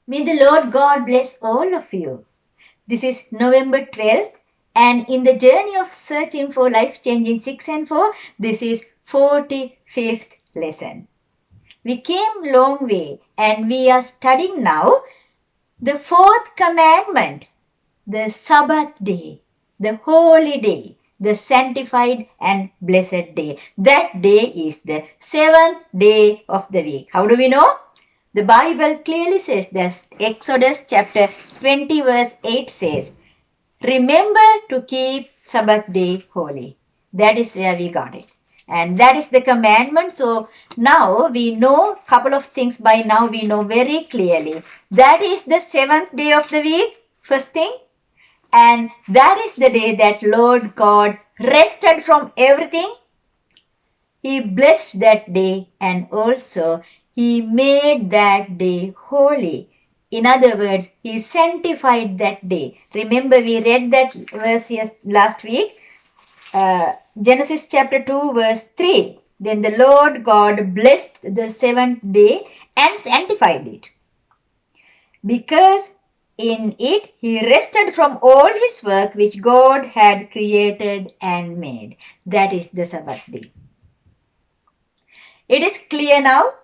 May the Lord God bless all of you. This is November 12th, and in the journey of searching for life-changing 6 and 4, this is 45th lesson. We came long way and we are studying now the fourth commandment, the Sabbath day, the holy day, the sanctified and blessed day. That day is the seventh day of the week. How do we know? The Bible clearly says that Exodus chapter 20 verse 8 says, remember to keep Sabbath day holy. That is where we got it. And that is the commandment. So now we know a couple of things by now we know very clearly. That is the seventh day of the week, first thing. And that is the day that Lord God rested from everything. He blessed that day and also He made that day holy. In other words, He sanctified that day. Remember, we read that verse last week, Genesis chapter 2, verse 3. Then the Lord God blessed the seventh day and sanctified it, because in it He rested from all His work which God had created and made. That is the Sabbath day. It is clear now.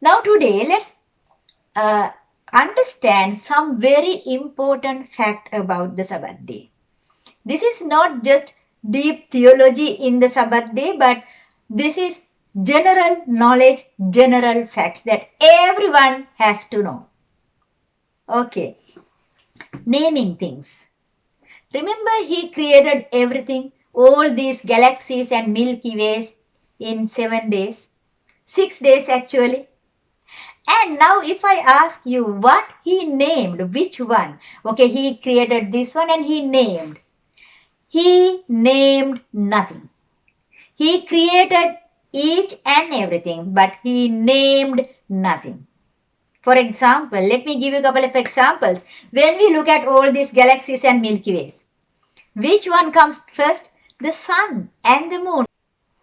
Now today let's understand some very important fact about the Sabbath day. This is not just deep theology in the Sabbath day, but this is general knowledge, general facts that everyone has to know. Okay, naming things. Remember, He created everything, all these galaxies and Milky Ways in 7 days. 6 days actually. And now if I ask you what He named, which one? Okay, He created this one and He named. He named nothing. He created each and everything, but He named nothing. For example, let me give you a couple of examples. When we look at all these galaxies and Milky Ways, which one comes first? The sun and the moon.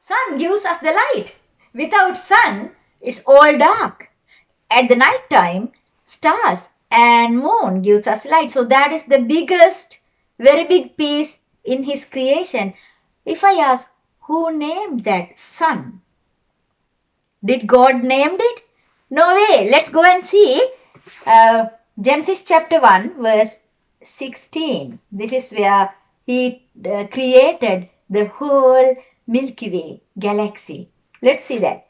Sun gives us the light. Without sun, it's all dark. At the night time, stars and moon gives us light. So that is the biggest, very big piece in His creation. If I ask, who named that sun? Did God named it? No way. Let's go and see Genesis chapter 1 verse 16. This is where He created the whole Milky Way galaxy. Let's see that.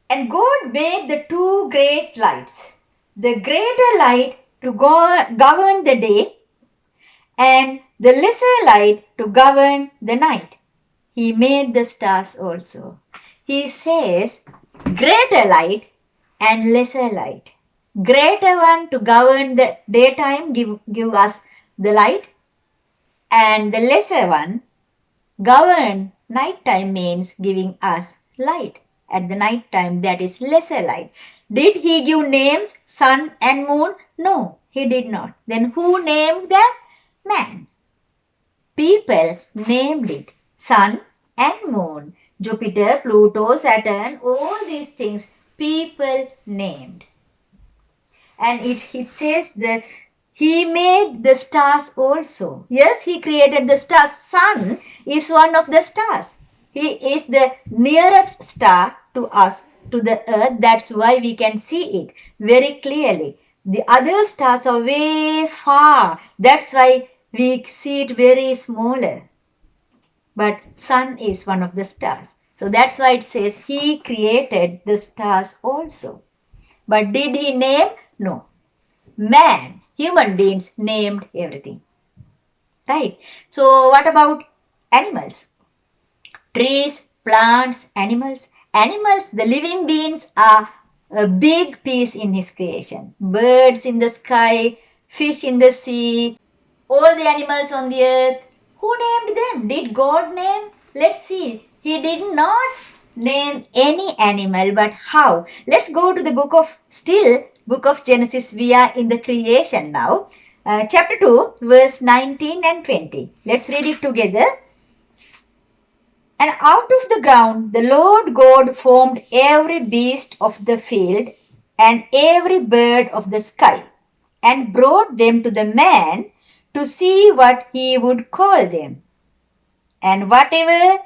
And God made the two great lights, the greater light to govern the day and the lesser light to govern the night. He made the stars also. He says greater light and lesser light. Greater one to govern the daytime, give us the light, and the lesser one govern nighttime, means giving us light. At the night time, that is lesser light. Did He give names, sun and moon? No, He did not. Then who named that? Man. People named it. Sun and moon, Jupiter, Pluto, Saturn, all these things people named. And it says that He made the stars also. Yes, He created the stars. Sun is one of the stars. He is the nearest star to us, to the earth. That's why we can see it very clearly. The other stars are way far. That's why we see it very smaller. But sun is one of the stars. So that's why it says He created the stars also. But did He name? No. Man, human beings named everything. Right? So what about animals? Trees, plants, animals. Animals, the living beings, are a big piece in His creation. Birds in the sky, fish in the sea, all the animals on the earth. Who named them? Did God name? Let's see. He did not name any animal, but how? Let's go to the book of Genesis. We are in the creation now. Chapter 2, verse 19 and 20. Let's read it together. And out of the ground the Lord God formed every beast of the field and every bird of the sky, and brought them to the man to see what he would call them. And whatever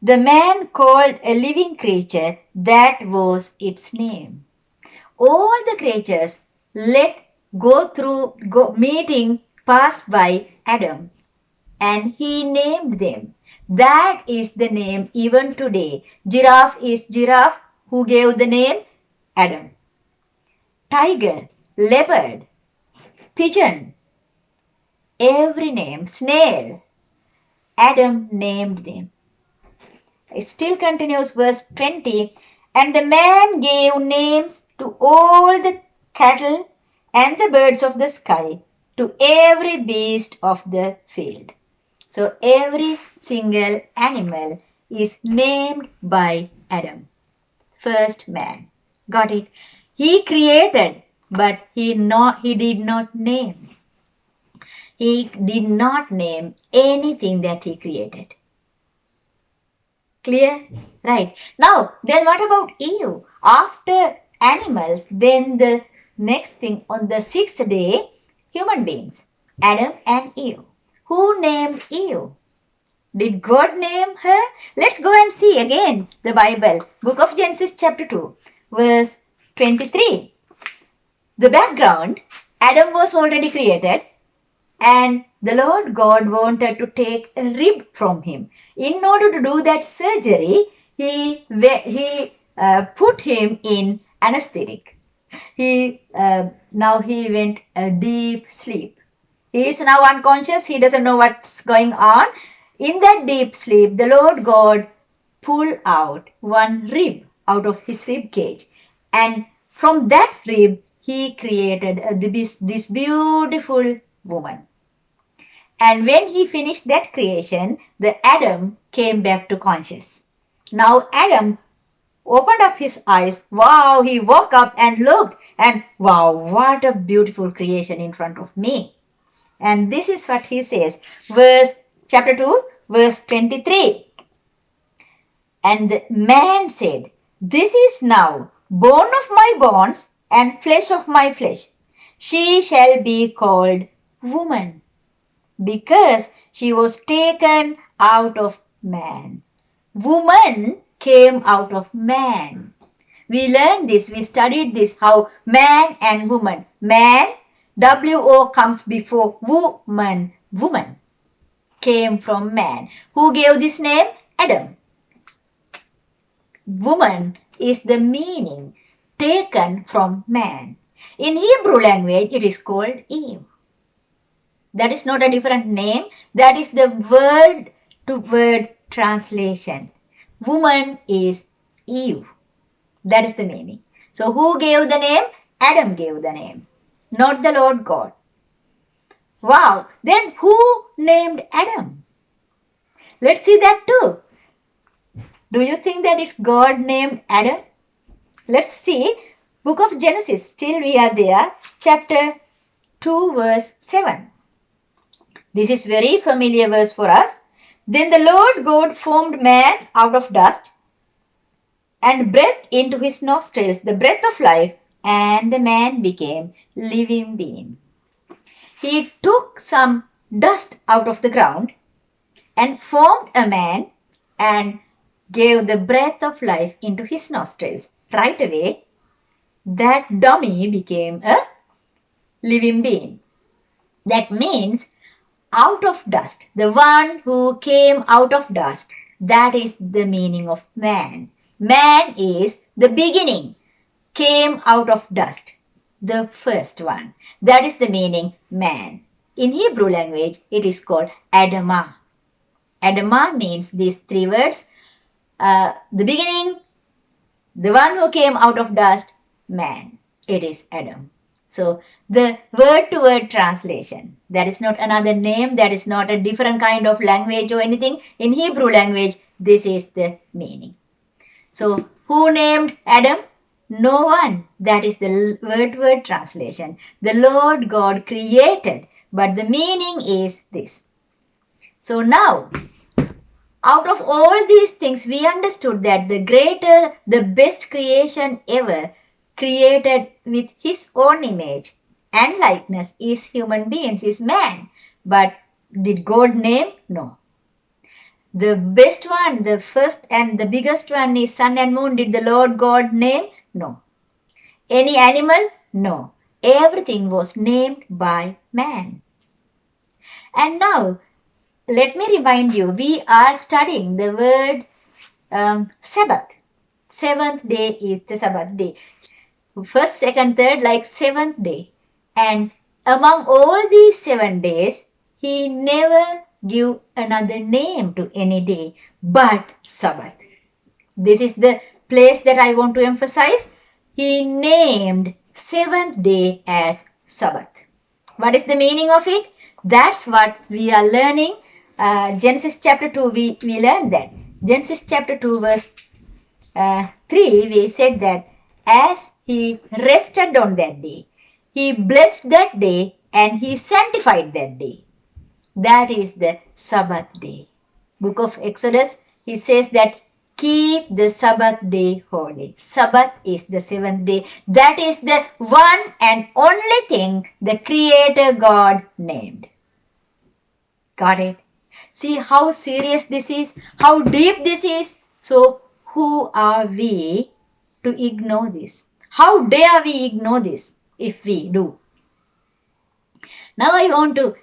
the man called a living creature, that was its name. All the creatures let meeting passed by Adam, and he named them. That is the name even today. Giraffe is giraffe. Who gave the name? Adam. Tiger, leopard, pigeon, every name, snail, Adam named them. It still continues, verse 20. And the man gave names to all the cattle and the birds of the sky, to every beast of the field. So every single animal is named by Adam. First man. Got it? He created, but he did not name. He did not name anything that he created. Clear? Right. Now, then what about Eve? After animals, then the next thing on the sixth day, human beings, Adam and Eve. Who named Eve? Did God name her? Let's go and see again the Bible, book of Genesis chapter 2, verse 23. The background, Adam was already created, and the Lord God wanted to take a rib from him. In order to do that surgery, he put him in anesthetic. Now he went a deep sleep. He is now unconscious. He doesn't know what's going on. In that deep sleep, the Lord God pulled out one rib out of his rib cage, and from that rib he created this beautiful woman. And when he finished that creation, the Adam came back to conscious. Now Adam opened up his eyes. Wow, he woke up and looked, and wow, what a beautiful creation in front of me. And this is what he says, chapter 2, verse 23. And the man said, "This is now bone of my bones and flesh of my flesh. She shall be called woman, because she was taken out of man." Woman came out of man. We learned this, we studied this, how man and woman. Man, W-O comes before woman. Woman came from man. Who gave this name? Adam. Woman is the meaning taken from man. In Hebrew language, it is called Eve. That is not a different name. That is the word-to-word translation. Woman is Eve. That is the meaning. So who gave the name? Adam gave the name, not the Lord God. Wow. Then who named Adam? Let's see that too. Do you think that it's God named Adam? Let's see. Book of Genesis. Still we are there. Chapter 2, verse 7. This is very familiar verse for us. Then the Lord God formed man out of dust and breathed into his nostrils the breath of life, and the man became living being. He took some dust out of the ground and formed a man and gave the breath of life into his nostrils. Right away, that dummy became a living being. That means out of dust, the one who came out of dust, that is the meaning of man. Man is the beginning, came out of dust, the first one. That is the meaning man. In Hebrew language, it is called Adamah. Adamah means these three words. The beginning, the one who came out of dust, man. It is Adam. So the word-to-word translation, that is not another name, that is not a different kind of language or anything. In Hebrew language, this is the meaning. So who named Adam? No one. That is the word-to-word translation. The Lord God created, but the meaning is this. So now, out of all these things, we understood that the best creation ever created with his own image and likeness is human beings, is man. But did God name? No. The best one, the first and the biggest one is sun and moon. Did the Lord God name? No. Any animal? No. Everything was named by man. And now, let me remind you, we are studying the word Sabbath. Seventh day is the Sabbath day. First, second, third, like seventh day. And among all these 7 days, he never give another name to any day but Sabbath. This is the place that I want to emphasize. He named 7th day as Sabbath. What is the meaning of it? That's what we are learning. Genesis chapter 2, we learned that. Genesis chapter 2 verse 3, we said that as he rested on that day, he blessed that day and he sanctified that day. That is the Sabbath day. Book of Exodus, he says that keep the Sabbath day holy. Sabbath is the 7th day. That is the one and only thing the Creator God named. Got it? See how serious this is, how deep this is. So who are we to ignore this? How dare we ignore this if we do? Now I want to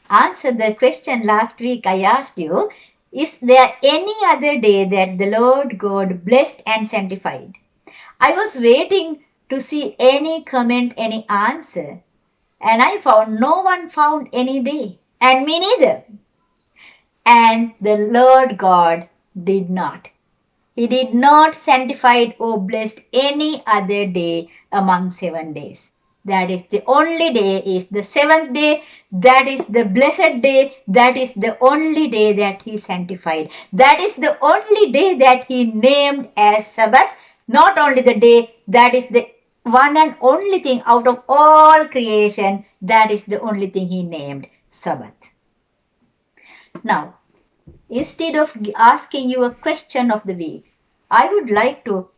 answer the question last week I asked you. Is there any other day that the Lord God blessed and sanctified? I was waiting to see any comment, any answer. And I found no one found any day. And me neither. And the Lord God did not. He did not sanctify or blessed any other day among 7 days. That is the only day is the 7th day. That is the blessed day. That is the only day that he sanctified. That is the only day that he named as Sabbath. Not only the day, that is the one and only thing out of all creation. That is the only thing he named Sabbath. Now, instead of asking you a question of the week, I would like to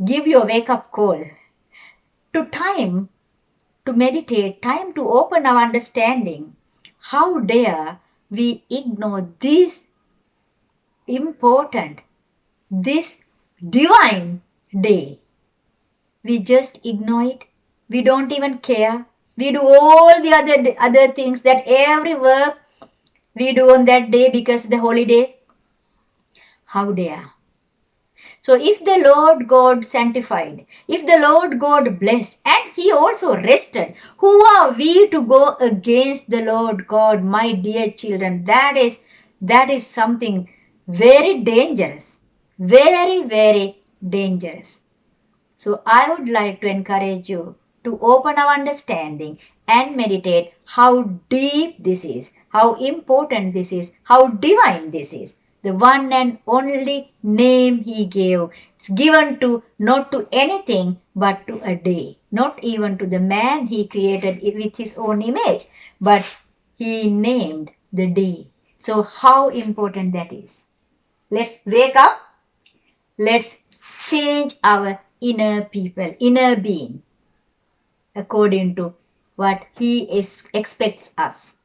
give you a wake-up call to time to meditate, time to open our understanding. How dare we ignore this important, this divine day? We just ignore it. We don't even care. We do all the other things, that every work we do on that day because it's the holiday. How dare? So if the Lord God sanctified, if the Lord God blessed, and he also rested, who are we to go against the Lord God, my dear children? That is something very dangerous, very, very dangerous. So I would like to encourage you to open our understanding and meditate how deep this is, how important this is, how divine this is. The one and only name he gave is given to not to anything but to a day. Not even to the man he created with his own image, but he named the day. So how important that is. Let's wake up. Let's change our inner people, inner being, according to what he expects us.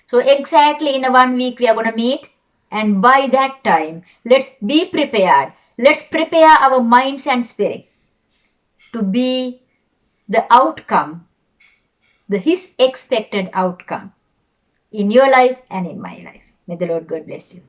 So exactly in 1 week we are going to meet. And by that time, let's be prepared. Let's prepare our minds and spirit to be the outcome, his expected outcome in your life and in my life. May the Lord God bless you.